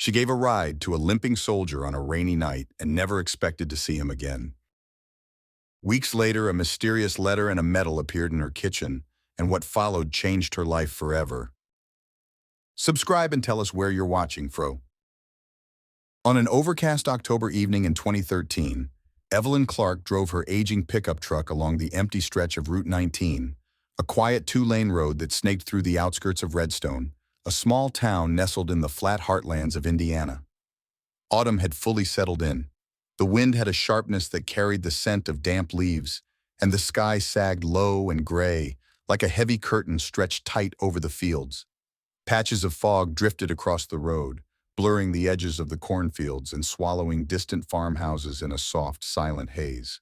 She gave a ride to a limping soldier on a rainy night and never expected to see him again. Weeks later, a mysterious letter and a medal appeared in her kitchen, and what followed changed her life forever. Subscribe and tell us where you're watching, Fro. On an overcast October evening in 2013, Evelyn Clark drove her aging pickup truck along the empty stretch of Route 19, a quiet two-lane road that snaked through the outskirts of Redstone, a small town nestled in the flat heartlands of Indiana. Autumn had fully settled in. The wind had a sharpness that carried the scent of damp leaves, and the sky sagged low and gray, like a heavy curtain stretched tight over the fields. Patches of fog drifted across the road, blurring the edges of the cornfields and swallowing distant farmhouses in a soft, silent haze.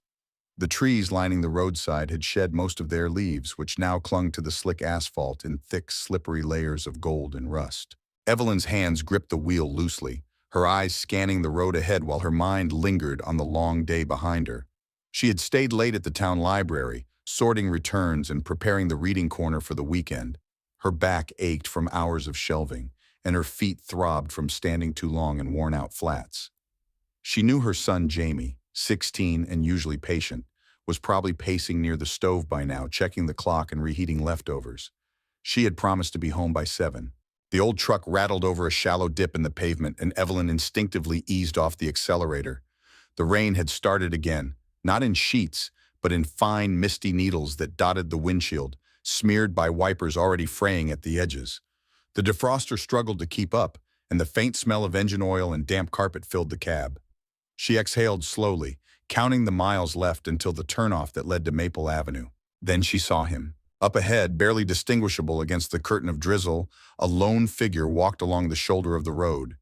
The trees lining the roadside had shed most of their leaves, which now clung to the slick asphalt in thick, slippery layers of gold and rust. Evelyn's hands gripped the wheel loosely, her eyes scanning the road ahead while her mind lingered on the long day behind her. She had stayed late at the town library, sorting returns and preparing the reading corner for the weekend. Her back ached from hours of shelving, and her feet throbbed from standing too long in worn-out flats. She knew her son Jamie, 16 and usually patient, was probably pacing near the stove by now, checking the clock and reheating leftovers. She had promised to be home by 7. The old truck rattled over a shallow dip in the pavement, and Evelyn instinctively eased off the accelerator. The rain had started again, not in sheets, but in fine, misty needles that dotted the windshield, smeared by wipers already fraying at the edges. The defroster struggled to keep up, and the faint smell of engine oil and damp carpet filled the cab. She exhaled slowly, counting the miles left until the turnoff that led to Maple Avenue. Then she saw him. Up ahead, barely distinguishable against the curtain of drizzle, a lone figure walked along the shoulder of the road.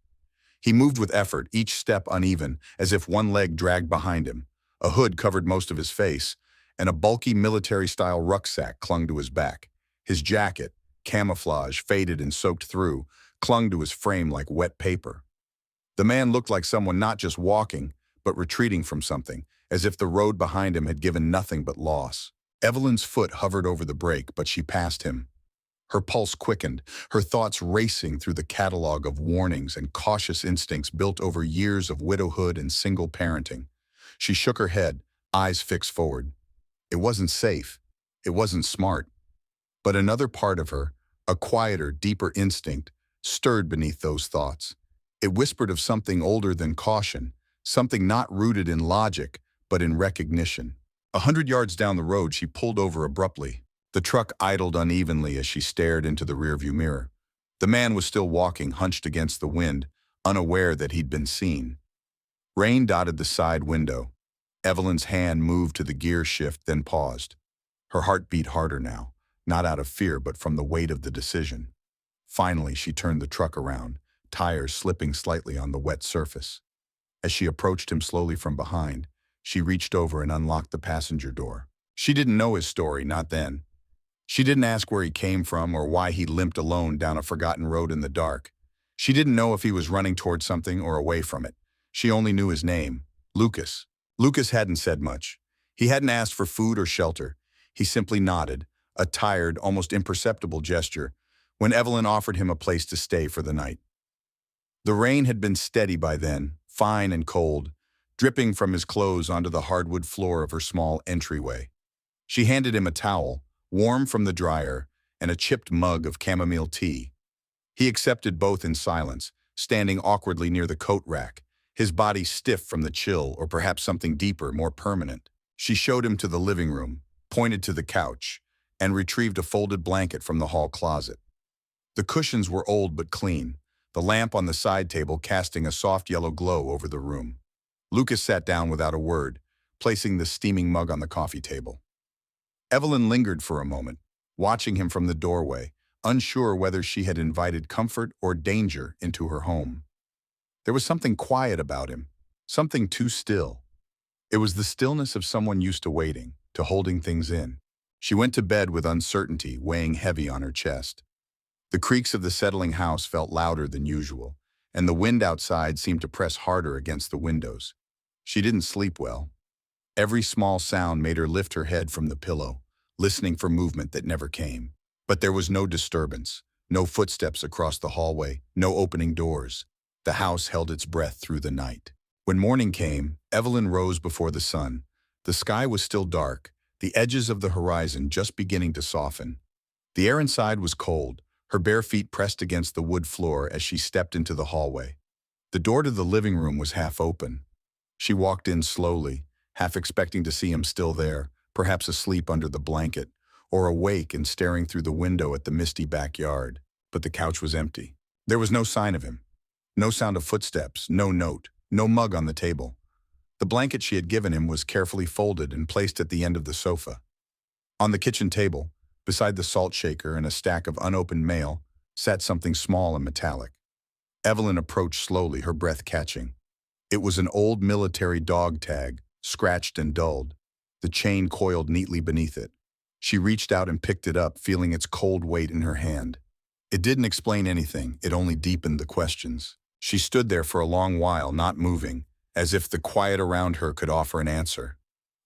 He moved with effort, each step uneven, as if one leg dragged behind him. A hood covered most of his face, and a bulky military-style rucksack clung to his back. His jacket, camouflage, faded and soaked through, clung to his frame like wet paper. The man looked like someone not just walking, but retreating from something, as if the road behind him had given nothing but loss. Evelyn's foot hovered over the brake, but she passed him. Her pulse quickened, her thoughts racing through the catalog of warnings and cautious instincts built over years of widowhood and single parenting. She shook her head, eyes fixed forward. It wasn't safe. It wasn't smart. But another part of her, a quieter, deeper instinct, stirred beneath those thoughts. It whispered of something older than caution, something not rooted in logic, but in recognition. 100 yards down the road, she pulled over abruptly. The truck idled unevenly as she stared into the rearview mirror. The man was still walking, hunched against the wind, unaware that he'd been seen. Rain dotted the side window. Evelyn's hand moved to the gear shift, then paused. Her heart beat harder now, not out of fear, but from the weight of the decision. Finally, she turned the truck around, tires slipping slightly on the wet surface. As she approached him slowly from behind, she reached over and unlocked the passenger door. She didn't know his story, not then. She didn't ask where he came from or why he limped alone down a forgotten road in the dark. She didn't know if he was running toward something or away from it. She only knew his name, Lucas. Lucas hadn't said much. He hadn't asked for food or shelter. He simply nodded, a tired, almost imperceptible gesture, when Evelyn offered him a place to stay for the night. The rain had been steady by then, fine and cold, dripping from his clothes onto the hardwood floor of her small entryway. She handed him a towel, warm from the dryer, and a chipped mug of chamomile tea. He accepted both in silence, standing awkwardly near the coat rack, his body stiff from the chill or perhaps something deeper, more permanent. She showed him to the living room, pointed to the couch, and retrieved a folded blanket from the hall closet. The cushions were old but clean, the lamp on the side table casting a soft yellow glow over the room. Lucas sat down without a word, placing the steaming mug on the coffee table. Evelyn lingered for a moment, watching him from the doorway, unsure whether she had invited comfort or danger into her home. There was something quiet about him, something too still. It was the stillness of someone used to waiting, to holding things in. She went to bed with uncertainty weighing heavy on her chest. The creaks of the settling house felt louder than usual, and the wind outside seemed to press harder against the windows. She didn't sleep well. Every small sound made her lift her head from the pillow, listening for movement that never came. But there was no disturbance, no footsteps across the hallway, no opening doors. The house held its breath through the night. When morning came, Evelyn rose before the sun. The sky was still dark, the edges of the horizon just beginning to soften. The air inside was cold, her bare feet pressed against the wood floor as she stepped into the hallway. The door to the living room was half open. She walked in slowly, half expecting to see him still there, perhaps asleep under the blanket, or awake and staring through the window at the misty backyard. But the couch was empty. There was no sign of him. No sound of footsteps, no note, no mug on the table. The blanket she had given him was carefully folded and placed at the end of the sofa. On the kitchen table, beside the salt shaker and a stack of unopened mail, sat something small and metallic. Evelyn approached slowly, her breath catching. It was an old military dog tag, scratched and dulled, the chain coiled neatly beneath it. She reached out and picked it up, feeling its cold weight in her hand. It didn't explain anything, it only deepened the questions. She stood there for a long while, not moving, as if the quiet around her could offer an answer.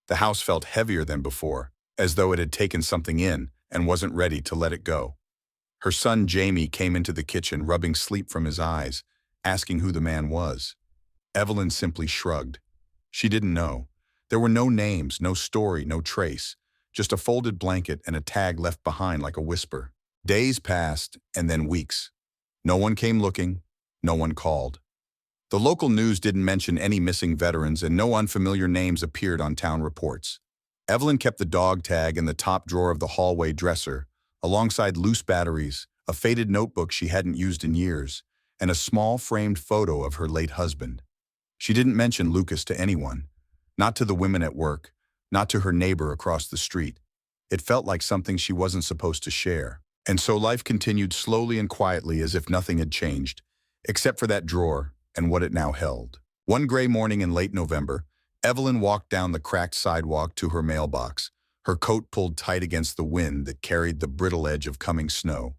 The house felt heavier than before, as though it had taken something in and wasn't ready to let it go. Her son Jamie came into the kitchen, rubbing sleep from his eyes, asking who the man was. Evelyn simply shrugged. She didn't know. There were no names, no story, no trace, just a folded blanket and a tag left behind like a whisper. Days passed, and then weeks. No one came looking, no one called. The local news didn't mention any missing veterans, and no unfamiliar names appeared on town reports. Evelyn kept the dog tag in the top drawer of the hallway dresser, alongside loose batteries, a faded notebook she hadn't used in years, and a small framed photo of her late husband. She didn't mention Lucas to anyone, not to the women at work, not to her neighbor across the street. It felt like something she wasn't supposed to share. And so life continued slowly and quietly, as if nothing had changed, except for that drawer and what it now held. One gray morning in late November, Evelyn walked down the cracked sidewalk to her mailbox, her coat pulled tight against the wind that carried the brittle edge of coming snow.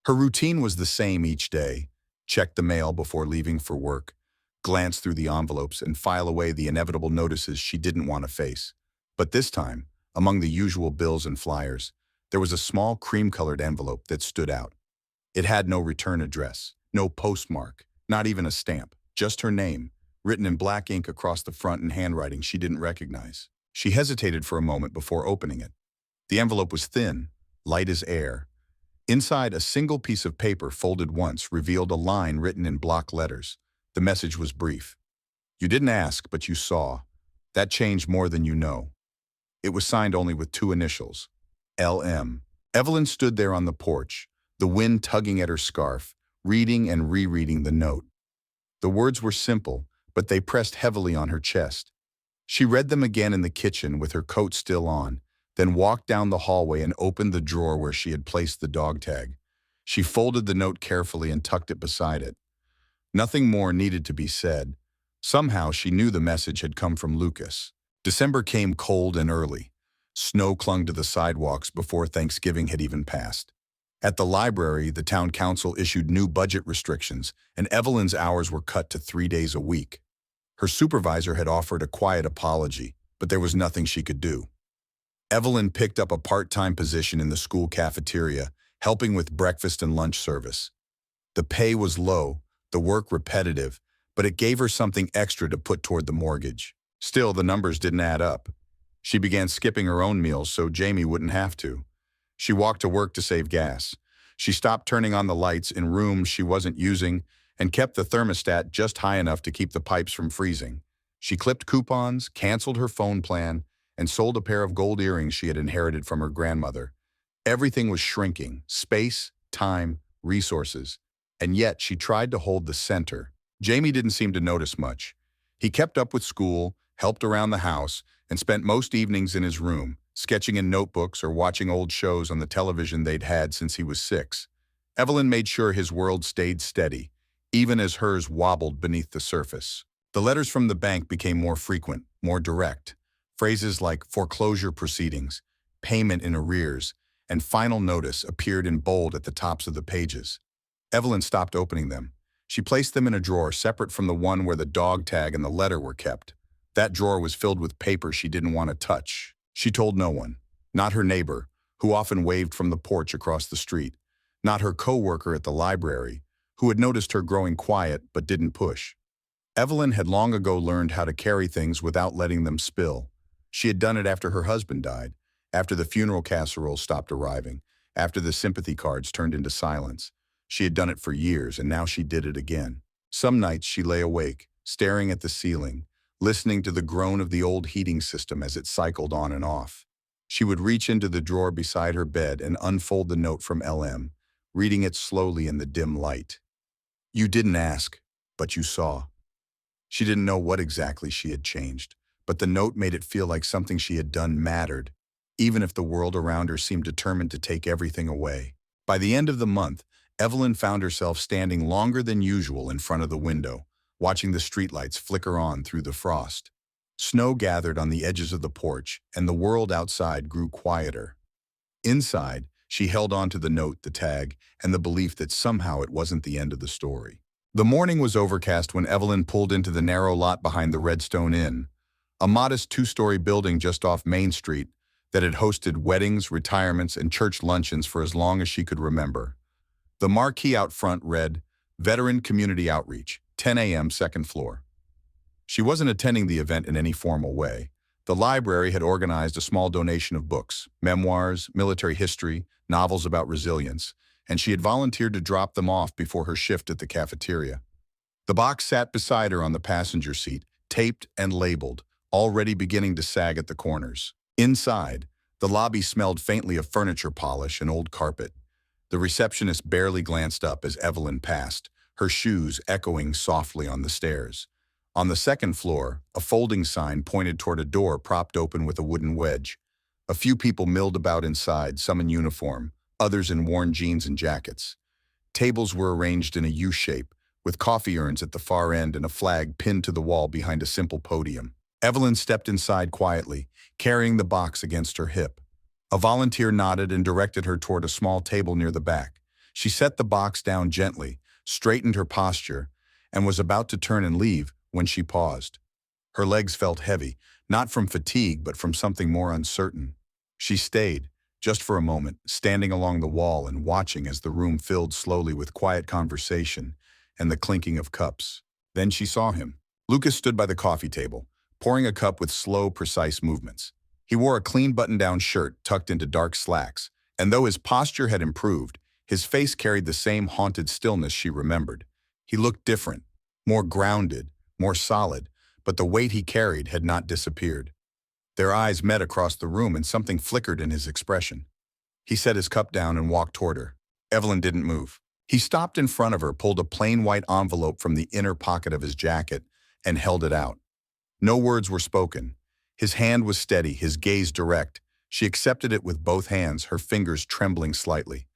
Her routine was the same each day: check the mail before leaving for work, glance through the envelopes, and file away the inevitable notices she didn't want to face. But this time, among the usual bills and flyers, there was a small cream-colored envelope that stood out. It had no return address, no postmark, not even a stamp, just her name, written in black ink across the front in handwriting she didn't recognize. She hesitated for a moment before opening it. The envelope was thin, light as air. Inside, a single piece of paper folded once revealed a line written in block letters. The message was brief. "You didn't ask, but you saw. That changed more than you know." It was signed only with two initials: LM. Evelyn stood there on the porch, the wind tugging at her scarf, reading and rereading the note. The words were simple, but they pressed heavily on her chest. She read them again in the kitchen with her coat still on, then walked down the hallway and opened the drawer where she had placed the dog tag. She folded the note carefully and tucked it beside it. Nothing more needed to be said. Somehow she knew the message had come from Lucas. December came cold and early. Snow clung to the sidewalks before Thanksgiving had even passed. At the library, the town council issued new budget restrictions, and Evelyn's hours were cut to 3 days a week. Her supervisor had offered a quiet apology, but there was nothing she could do. Evelyn picked up a part-time position in the school cafeteria, helping with breakfast and lunch service. The pay was low, the work repetitive, but it gave her something extra to put toward the mortgage. Still, the numbers didn't add up. She began skipping her own meals so Jamie wouldn't have to. She walked to work to save gas. She stopped turning on the lights in rooms she wasn't using and kept the thermostat just high enough to keep the pipes from freezing. She clipped coupons, canceled her phone plan, and sold a pair of gold earrings she had inherited from her grandmother. Everything was shrinking: space, time, resources. And yet she tried to hold the center. Jamie didn't seem to notice much. He kept up with school, helped around the house, and spent most evenings in his room, sketching in notebooks or watching old shows on the television they'd had since he was 6. Evelyn made sure his world stayed steady, even as hers wobbled beneath the surface. The letters from the bank became more frequent, more direct. Phrases like foreclosure proceedings, payment in arrears, and final notice appeared in bold at the tops of the pages. Evelyn stopped opening them. She placed them in a drawer separate from the one where the dog tag and the letter were kept. That drawer was filled with paper she didn't want to touch. She told no one. Not her neighbor, who often waved from the porch across the street. Not her co-worker at the library, who had noticed her growing quiet but didn't push. Evelyn had long ago learned how to carry things without letting them spill. She had done it after her husband died, after the funeral casserole stopped arriving, after the sympathy cards turned into silence. She had done it for years, and now she did it again. Some nights she lay awake, staring at the ceiling, listening to the groan of the old heating system as it cycled on and off. She would reach into the drawer beside her bed and unfold the note from LM, reading it slowly in the dim light. You didn't ask, but you saw. She didn't know what exactly she had changed, but the note made it feel like something she had done mattered, even if the world around her seemed determined to take everything away. By the end of the month, Evelyn found herself standing longer than usual in front of the window, watching the streetlights flicker on through the frost. Snow gathered on the edges of the porch, and the world outside grew quieter. Inside, she held on to the note, the tag, and the belief that somehow it wasn't the end of the story. The morning was overcast when Evelyn pulled into the narrow lot behind the Redstone Inn, a modest two-story building just off Main Street that had hosted weddings, retirements, and church luncheons for as long as she could remember. The marquee out front read, Veteran Community Outreach, 10 a.m., second floor. She wasn't attending the event in any formal way. The library had organized a small donation of books, memoirs, military history, novels about resilience, and she had volunteered to drop them off before her shift at the cafeteria. The box sat beside her on the passenger seat, taped and labeled, already beginning to sag at the corners. Inside, the lobby smelled faintly of furniture polish and old carpet. The receptionist barely glanced up as Evelyn passed, her shoes echoing softly on the stairs. On the second floor, a folding sign pointed toward a door propped open with a wooden wedge. A few people milled about inside, some in uniform, others in worn jeans and jackets. Tables were arranged in a U shape, with coffee urns at the far end and a flag pinned to the wall behind a simple podium. Evelyn stepped inside quietly, carrying the box against her hip. A volunteer nodded and directed her toward a small table near the back. She set the box down gently, straightened her posture, and was about to turn and leave when she paused. Her legs felt heavy, not from fatigue but from something more uncertain. She stayed, just for a moment, standing along the wall and watching as the room filled slowly with quiet conversation and the clinking of cups. Then she saw him. Lucas stood by the coffee table, pouring a cup with slow, precise movements. He wore a clean button-down shirt tucked into dark slacks, and though his posture had improved, his face carried the same haunted stillness she remembered. He looked different, more grounded, more solid, but the weight he carried had not disappeared. Their eyes met across the room and something flickered in his expression. He set his cup down and walked toward her. Evelyn didn't move. He stopped in front of her, pulled a plain white envelope from the inner pocket of his jacket, and held it out. No words were spoken. His hand was steady, his gaze direct. She accepted it with both hands, her fingers trembling slightly.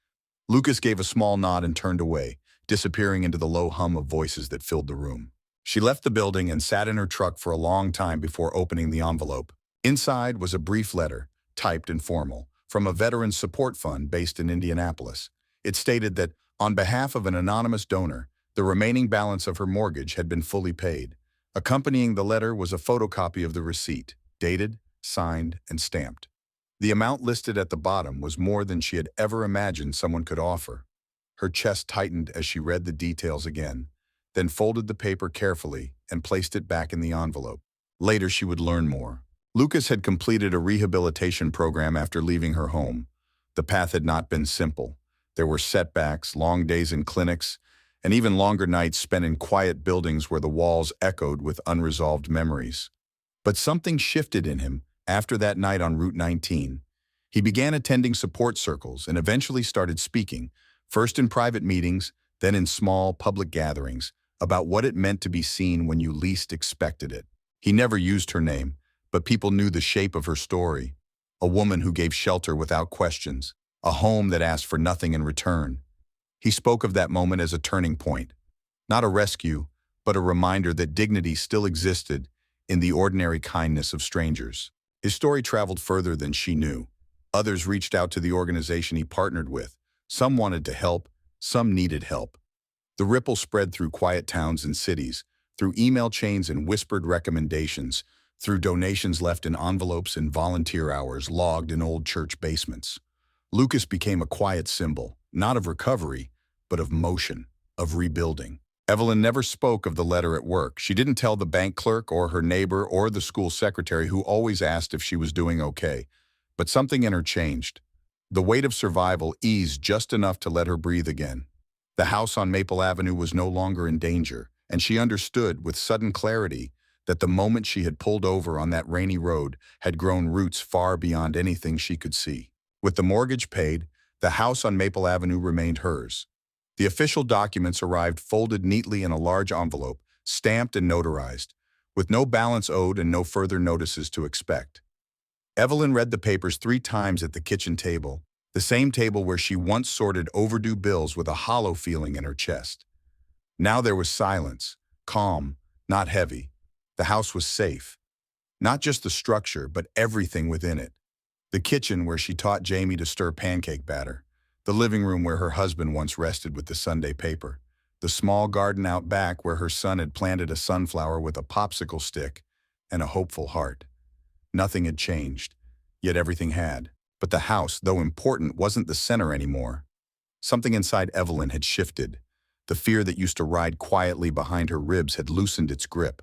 Lucas gave a small nod and turned away, disappearing into the low hum of voices that filled the room. She left the building and sat in her truck for a long time before opening the envelope. Inside was a brief letter, typed and formal, from a veterans support fund based in Indianapolis. It stated that, on behalf of an anonymous donor, the remaining balance of her mortgage had been fully paid. Accompanying the letter was a photocopy of the receipt, dated, signed, and stamped. The amount listed at the bottom was more than she had ever imagined someone could offer. Her chest tightened as she read the details again, then folded the paper carefully and placed it back in the envelope. Later she would learn more. Lucas had completed a rehabilitation program after leaving her home. The path had not been simple. There were setbacks, long days in clinics, and even longer nights spent in quiet buildings where the walls echoed with unresolved memories. But something shifted in him after that night on Route 19. He began attending support circles and eventually started speaking, first in private meetings, then in small public gatherings, about what it meant to be seen when you least expected it. He never used her name, but people knew the shape of her story. A woman who gave shelter without questions, a home that asked for nothing in return. He spoke of that moment as a turning point, not a rescue, but a reminder that dignity still existed in the ordinary kindness of strangers. His story traveled further than she knew. Others reached out to the organization he partnered with. Some wanted to help, some needed help. The ripple spread through quiet towns and cities, through email chains and whispered recommendations, through donations left in envelopes and volunteer hours logged in old church basements. Lucas became a quiet symbol, not of recovery, but of motion. of rebuilding. Evelyn never spoke of the letter at work. She didn't tell the bank clerk or her neighbor or the school secretary who always asked if she was doing okay. But something in her changed. The weight of survival eased just enough to let her breathe again. The house on Maple Avenue was no longer in danger, and she understood with sudden clarity that the moment she had pulled over on that rainy road had grown roots far beyond anything she could see. With the mortgage paid, the house on Maple Avenue remained hers. The official documents arrived folded neatly in a large envelope, stamped and notarized, with no balance owed and no further notices to expect. Evelyn read the papers 3 times at the kitchen table, the same table where she once sorted overdue bills with a hollow feeling in her chest. Now there was silence, calm, not heavy. The house was safe. Not just the structure, but everything within it. The kitchen where she taught Jamie to stir pancake batter. The living room where her husband once rested with the Sunday paper. The small garden out back where her son had planted a sunflower with a popsicle stick and a hopeful heart. Nothing had changed, yet everything had. But the house, though important, wasn't the center anymore. Something inside Evelyn had shifted. The fear that used to ride quietly behind her ribs had loosened its grip.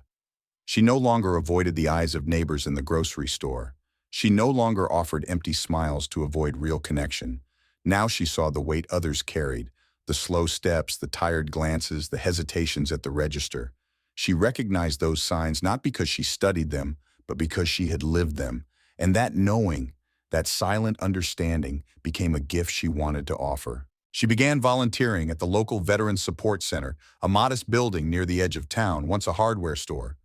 She no longer avoided the eyes of neighbors in the grocery store. She no longer offered empty smiles to avoid real connection. Now she saw the weight others carried, the slow steps, the tired glances, the hesitations at the register. She recognized those signs not because she studied them, but because she had lived them. And that knowing, that silent understanding, became a gift she wanted to offer. She began volunteering at the local Veterans Support Center, a modest building near the edge of town, once a hardware store.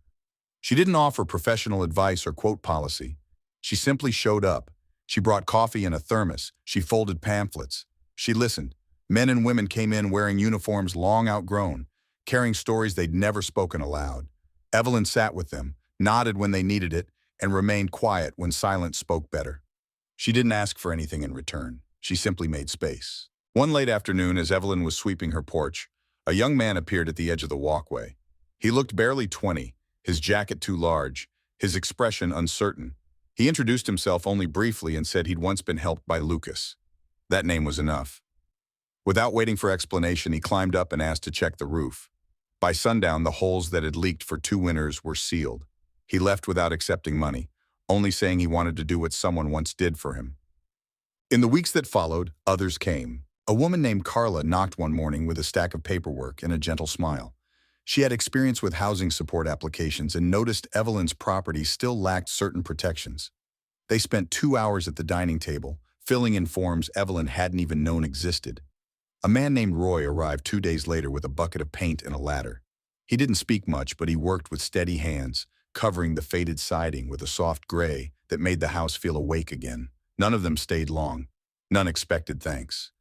She didn't offer professional advice or quote policy. She simply showed up. She brought coffee in a thermos. She folded pamphlets. She listened. Men and women came in wearing uniforms long outgrown, carrying stories they'd never spoken aloud. Evelyn sat with them, nodded when they needed it, and remained quiet when silence spoke better. She didn't ask for anything in return. She simply made space. One late afternoon, as Evelyn was sweeping her porch, a young man appeared at the edge of the walkway. He looked barely 20, his jacket too large, his expression uncertain. He introduced himself only briefly and said he'd once been helped by Lucas. That name was enough. Without waiting for explanation, he climbed up and asked to check the roof. By sundown, the holes that had leaked for 2 winters were sealed. He left without accepting money, only saying he wanted to do what someone once did for him. In the weeks that followed, others came. A woman named Carla knocked one morning with a stack of paperwork and a gentle smile. She had experience with housing support applications and noticed Evelyn's property still lacked certain protections. They spent 2 hours at the dining table, filling in forms Evelyn hadn't even known existed. A man named Roy arrived 2 days later with a bucket of paint and a ladder. He didn't speak much, but he worked with steady hands, covering the faded siding with a soft gray that made the house feel awake again. None of them stayed long. None expected thanks.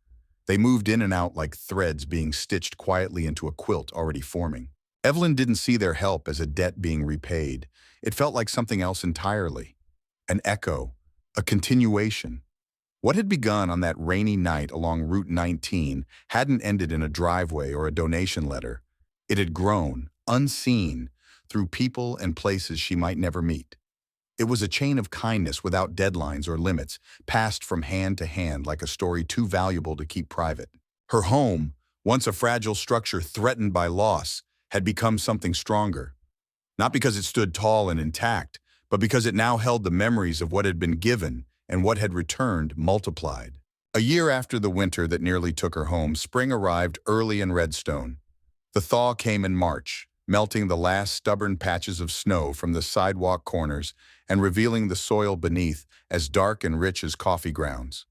They moved in and out like threads being stitched quietly into a quilt already forming. Evelyn didn't see their help as a debt being repaid. It felt like something else entirely. An echo, a continuation. What had begun on that rainy night along Route 19 hadn't ended in a driveway or a donation letter. It had grown, unseen, through people and places she might never meet. It was a chain of kindness without deadlines or limits, passed from hand to hand like a story too valuable to keep private. Her home, once a fragile structure threatened by loss, had become something stronger. Not because it stood tall and intact, but because it now held the memories of what had been given and what had returned multiplied. A year after the winter that nearly took her home, spring arrived early in Redstone. The thaw came in March, melting the last stubborn patches of snow from the sidewalk corners and revealing the soil beneath as dark and rich as coffee grounds.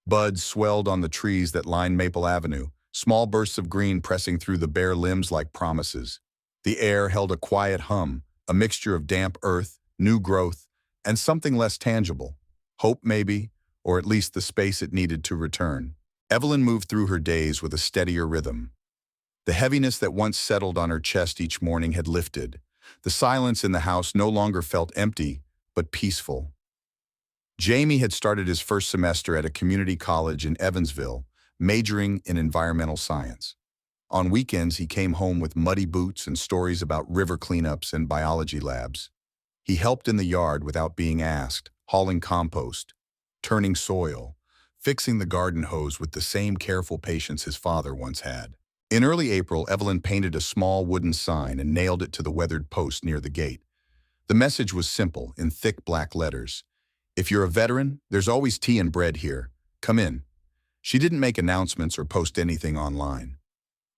Buds swelled on the trees that lined Maple Avenue, small bursts of green pressing through the bare limbs like promises. The air held a quiet hum, a mixture of damp earth, new growth, and something less tangible. Hope, maybe, or at least the space it needed to return. Evelyn moved through her days with a steadier rhythm. The heaviness that once settled on her chest each morning had lifted. The silence in the house no longer felt empty, but peaceful. Jamie had started his first semester at a community college in Evansville, majoring in environmental science. On weekends, he came home with muddy boots and stories about river cleanups and biology labs. He helped in the yard without being asked, hauling compost, turning soil, fixing the garden hose with the same careful patience his father once had. In early April, Evelyn painted a small wooden sign and nailed it to the weathered post near the gate. The message was simple, in thick black letters. If you're a veteran, there's always tea and bread here. Come in. She didn't make announcements or post anything online.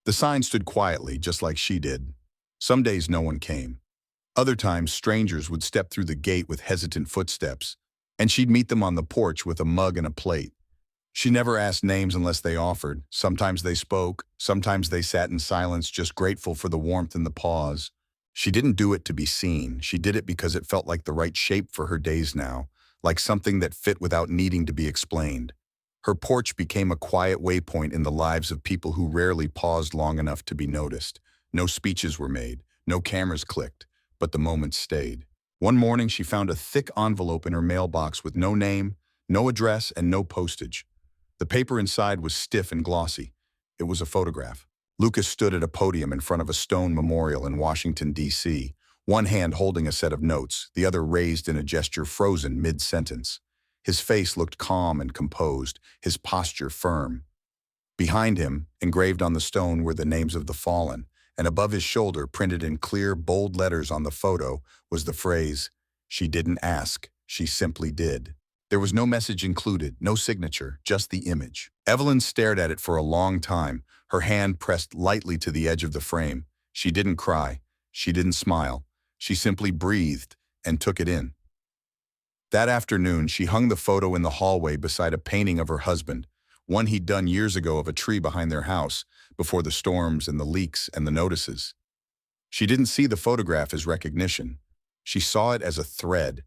The sign stood quietly, just like she did. Some days no one came. Other times, strangers would step through the gate with hesitant footsteps, and she'd meet them on the porch with a mug and a plate. She never asked names unless they offered. Sometimes they spoke, sometimes they sat in silence, just grateful for the warmth and the pause. She didn't do it to be seen. She did it because it felt like the right shape for her days now, like something that fit without needing to be explained. Her porch became a quiet waypoint in the lives of people who rarely paused long enough to be noticed. No speeches were made, no cameras clicked, but the moments stayed. One morning, she found a thick envelope in her mailbox with no name, no address, and no postage. The paper inside was stiff and glossy. It was a photograph. Lucas stood at a podium in front of a stone memorial in Washington, D.C., one hand holding a set of notes, the other raised in a gesture frozen mid-sentence. His face looked calm and composed, his posture firm. Behind him, engraved on the stone, were the names of the fallen, and above his shoulder, printed in clear, bold letters on the photo, was the phrase, "She didn't ask, she simply did." There was no message included, no signature, just the image. Evelyn stared at it for a long time, her hand pressed lightly to the edge of the frame. She didn't cry. She didn't smile. She simply breathed and took it in. That afternoon, she hung the photo in the hallway beside a painting of her husband, one he'd done years ago of a tree behind their house, before the storms and the leaks and the notices. She didn't see the photograph as recognition. She saw it as a thread,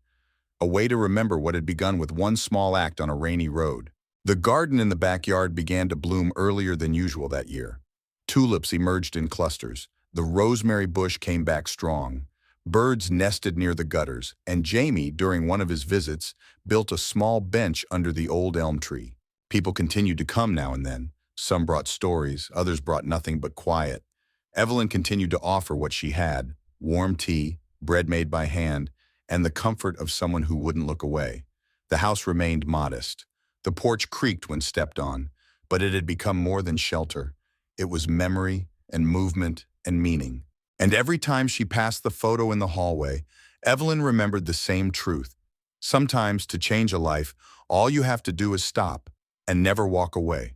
a way to remember what had begun with one small act on a rainy road. The garden in the backyard began to bloom earlier than usual that year. Tulips emerged in clusters. The rosemary bush came back strong. Birds nested near the gutters, and Jamie, during one of his visits, built a small bench under the old elm tree. People continued to come now and then. Some brought stories, others brought nothing but quiet. Evelyn continued to offer what she had: warm tea, bread made by hand, and the comfort of someone who wouldn't look away. The house remained modest. The porch creaked when stepped on, but it had become more than shelter. It was memory and movement and meaning. And every time she passed the photo in the hallway, Evelyn remembered the same truth. Sometimes, to change a life, all you have to do is stop and never walk away.